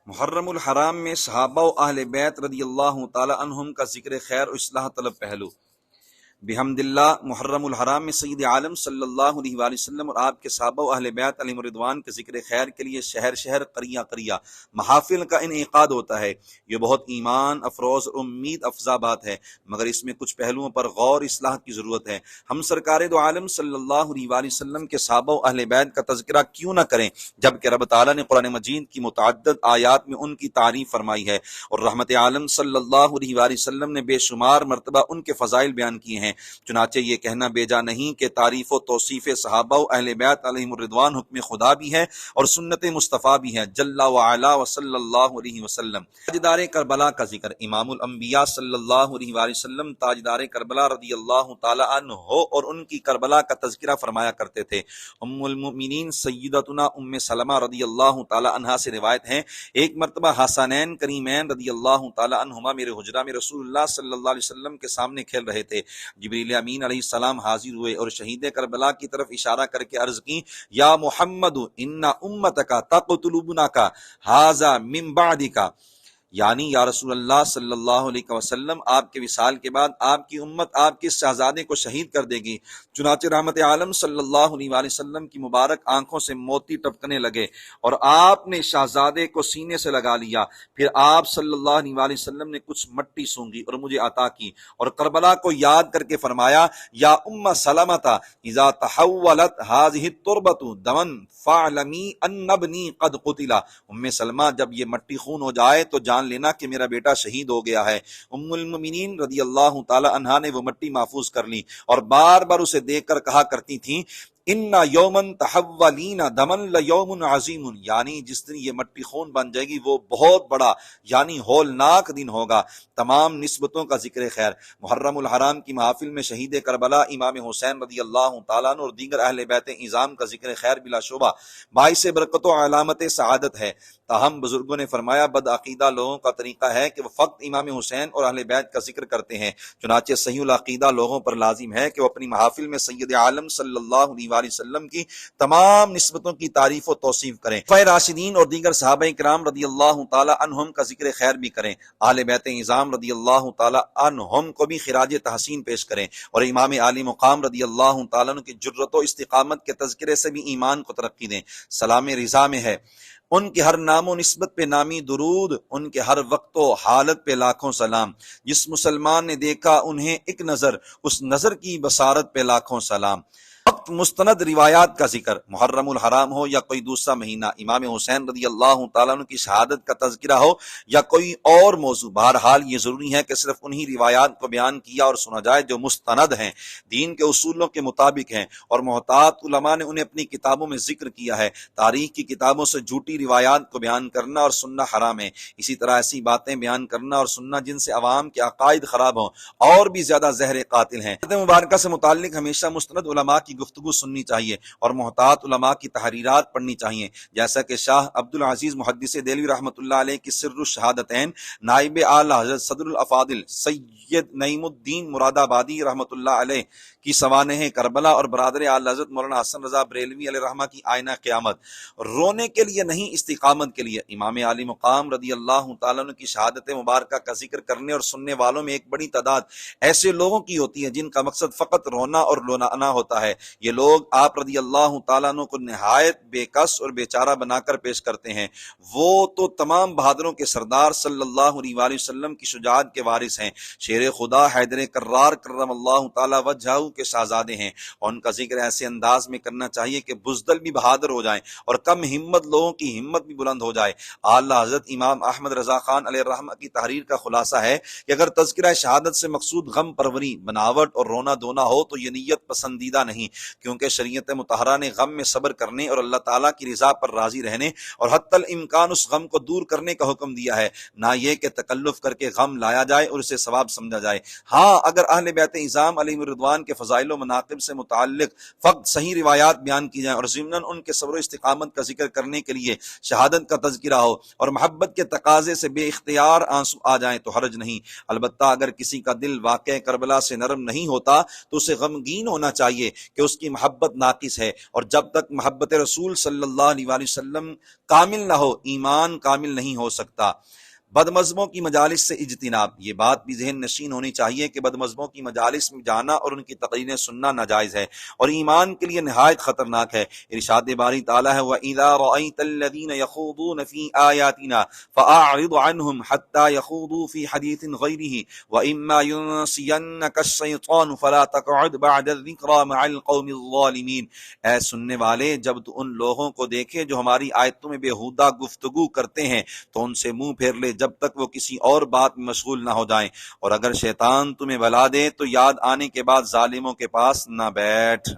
محرم الحرام میں صحابہ و اہل بیت رضی اللہ تعالی عنہم کا ذکر خیر و اصلاح طلب پہلو۔ بحمد اللہ محرم الحرام میں سید عالم صلی اللہ علیہ وآلہ وسلم اور آپ کے صحابہ و اہل بیت علیہم الرضوان کے ذکر خیر کے لیے شہر شہر قریہ قریہ محافل کا انعقاد ہوتا ہے۔ یہ بہت ایمان افروز اور امید افزا بات ہے، مگر اس میں کچھ پہلوؤں پر غور اصلاح کی ضرورت ہے۔ ہم سرکار دو عالم صلی اللہ علیہ وآلہ وسلم کے صحابہ و اہل بیت کا تذکرہ کیوں نہ کریں، جبکہ رب تعالیٰ نے قرآن مجید کی متعدد آیات میں ان کی تعریف فرمائی ہے، اور رحمت عالم صلی اللہ علیہ وآلہ وسلم نے بے شمار مرتبہ ان کے فضائل بیان کیے ہیں۔ چنانچہ یہ کہنا بیجا نہیں کہ تعریف و توصیف صحابہ و اہل بیت علیہم الرضوان حکم خدا بھی ہے اور سنت مصطفیٰ بھی ہے جل وعلا و صلی اللہ علیہ وسلم۔ تاجدار کربلا کا ذکر۔ امام الانبیاء صلی اللہ علیہ وآلہ وسلم تاجدار کربلا رضی اللہ تعالی عنہ اور ان کی کربلا کا تذکرہ فرمایا کرتے تھے۔ ام المؤمنین سیدتنا ام سلمہ رضی اللہ تعالی عنہا سے روایت ہے، ایک مرتبہ حسنین کریمین رضی اللہ تعالی عنہما میرے حجرہ میں رسول اللہ صلی اللہ علیہ وسلم کے سامنے کھیل رہے تھے۔ جبریل امین علیہ السلام حاضر ہوئے اور شہید کربلا کی طرف اشارہ کر کے عرض کی، یا محمد ان امتک تقتلونک ھذا من بعدک، یعنی یا رسول اللہ صلی اللہ علیہ وسلم آپ کے وصال کے بعد آپ کی امت آپ کے شہزادے کو شہید کر دے گی۔ چنانچہ رحمت عالم صلی اللہ علیہ وآلہ وسلم کی مبارک آنکھوں سے موتی ٹپکنے لگے اور آپ نے شہزادے کو سینے سے لگا لیا۔ پھر آپ صلی اللہ علیہ وآلہ وسلم نے کچھ مٹی سونگی اور مجھے عطا کی اور کربلا کو یاد کر کے فرمایا، یا ام سلمۃ اذا تحولت هذه التربۃ دما فاعلمی ان ابنی قد قتل، ام سلمہ جب یہ مٹی خون ہو جائے تو جان لینا کہ میرا بیٹا شہید ہو گیا ہے۔ ام المؤمنین رضی اللہ تعالی عنہا نے وہ مٹی محفوظ کر لی اور بار بار اسے دیکھ کر کہا کرتی تھیں، ان یومن تحولین دمن لیوم عظیم، یعنی جس دن یہ مٹی خون بن جائے گی وہ بہت بڑا یعنی ہولناک دن ہوگا۔ تمام نسبتوں کا ذکر خیر۔ محرم الحرام کی محافل میں شہید کربلا امام حسین رضی اللہ تعالیٰ عنہ اور دیگر اہل بیت اعظام کا ذکر خیر بلا شبہ باعث برکت و علامت سعادت ہے۔ تاہم بزرگوں نے فرمایا بدعقیدہ لوگوں کا طریقہ ہے کہ وہ فقط امام حسین اور اہل بیت کا ذکر کرتے ہیں، چنانچہ صحیح العقیدہ لوگوں پر لازم ہے کہ وہ اپنی محافل میں سید عالم صلی اللہ علیہ وآلہ وسلم کی تمام نسبتوں کی تعریف و توصیف کریں، خلفائے راشدین اور دیگر صحابہ کرام رضی اللہ تعالی عنہم کا ذکر خیر بھی کریں، اہل بیت اعظام رضی اللہ تعالی عنہم کو بھی خراج تحسین پیش کریں، اور امام عالی مقام رضی اللہ تعالی عنہ کی جرت و استقامت کے تذکرے سے بھی ایمان کو ترقی دیں۔ سلام رضا میں ہے، ان کے ہر نام و نسبت پہ نامی درود، ان کے ہر وقت و حالت پہ لاکھوں سلام، جس مسلمان نے دیکھا انہیں ایک نظر، اس نظر کی بصارت پہ لاکھوں سلام۔ وقت مستند روایات کا ذکر۔ محرم الحرام ہو یا کوئی دوسرا مہینہ، امام حسین رضی اللہ تعالیٰ عنہ کی شہادت کا تذکرہ ہو یا کوئی اور موضوع، بہرحال یہ ضروری ہے کہ صرف انہی روایات کو بیان کیا اور سنا جائے جو مستند ہیں، دین کے اصولوں کے مطابق ہیں، اور محتاط علماء نے انہیں اپنی کتابوں میں ذکر کیا ہے۔ تاریخ کی کتابوں سے جھوٹی روایات کو بیان کرنا اور سننا حرام ہے۔ اسی طرح ایسی باتیں بیان کرنا اور سننا جن سے عوام کے عقائد خراب ہوں اور بھی زیادہ زہر قاتل ہیں۔ مبارکہ سے متعلق ہمیشہ مستند علماء کی گفتگو سننی چاہیے اور محتاط علماء کی تحریرات پڑھنی چاہیے، جیسا کہ شاہ عبد العزیز محدث دہلوی رحمۃ اللہ علیہ کی سر الشہادتین، نائب اعلیٰ حضرت صدر الافاضل سید نعیم الدین مراد آبادی رحمۃ اللہ علیہ کی سوانح کربلا اور برادر اعلیٰ حضرت مولانا حسن رضا بریلوی علیہ رحمہ کی آئینہ قیامت، رونے کے لیے نہیں استقامت کے لیے۔ امام علی مقام رضی اللہ تعالیٰ عنہ کی شہادت مبارکہ کا ذکر کرنے اور سننے والوں میں ایک بڑی تعداد ایسے لوگوں کی ہوتی ہے جن کا مقصد فقط رونا اور لونانا ہوتا ہے۔ یہ لوگ آپ رضی اللہ تعالیٰ عنہ کو نہایت بے کس اور بیچارہ بنا کر پیش کرتے ہیں۔ وہ تو تمام بہادروں کے سردار صلی اللہ علیہ وآلہ وسلم کی شجاعت کے وارث ہیں، شیر خدا حیدر کرار کرم اللہ تعالیٰ وجہہ کے شہزادے ہیں، اور ان کا ذکر ایسے انداز میں کرنا چاہیے کہ بزدل بھی بہادر ہو جائیں اور کم ہمت لوگوں کی ہمت بھی بلند ہو جائے۔ اعلیٰ حضرت امام احمد رضا خان علیہ رحمہ کی تحریر کا خلاصہ ہے کہ اگر تذکرہ شہادت سے مقصود غم پروری، بناوٹ اور رونا دھونا ہو تو یہ نیت پسندیدہ نہیں، کیونکہ شریعت مطہرہ نے غم میں صبر کرنے اور اللہ تعالیٰ کی رضا پر راضی رہنے اور حتی الامکان اس غم کو دور کرنے کا حکم دیا ہے، نہ یہ کہ تکلف کر کے غم لایا جائے اور اسے ثواب سمجھا جائے۔ ہاں، اگر اہل بیت اعظام علیہم الرضوان کے فضائل و مناقب سے متعلق فقط صحیح روایات بیان کی جائیں اور ضمناً ان کے صبر و استقامت کا ذکر کرنے کے لیے شہادت کا تذکرہ ہو اور محبت کے تقاضے سے بے اختیار آنسو آ جائیں تو حرج نہیں۔ البتہ اگر کسی کا دل واقع کربلا سے نرم نہیں ہوتا تو اسے غمگین ہونا چاہیے کہ اس کی محبت ناقص ہے، اور جب تک محبت رسول صلی اللہ علیہ وآلہ وسلم کامل نہ ہو ایمان کامل نہیں ہو سکتا۔ بدمزموں کی مجالس سے اجتناب، یہ بات بھی ذہن نشین ہونی چاہیے کہ بدمزموں کی مجالس میں جانا اور ان کی تقریریں سننا ناجائز ہے اور ایمان کے لیے نہایت خطرناک ہے۔ ارشاد باری تعالیٰ ہے وَإِذَا رَأَيْتَ الَّذِينَ يَخُوضُونَ فِي آيَاتِنَا فَأَعْرِضْ عَنْهُمْ حَتَّى يَخُوضُوا فِي حَدِيثٍ غَيْرِهِ وَإِمَّا يُنْسِيَنَّكَ الشَّيْطَانُ فَلَا تَقْعُدْ بَعْدَ الذِّكْرَىٰ مَعَ الْقَوْمِ الظَّالِمِينَ۔ اے سننے والے، جب تو ان لوگوں کو دیکھے جو ہماری آیتوں میں بےہودہ گفتگو کرتے ہیں تو ان سے منہ پھیر لے جب تک وہ کسی اور بات میں مشغول نہ ہو جائیں، اور اگر شیطان تمہیں بہلا دے تو یاد آنے کے بعد ظالموں کے پاس نہ بیٹھ۔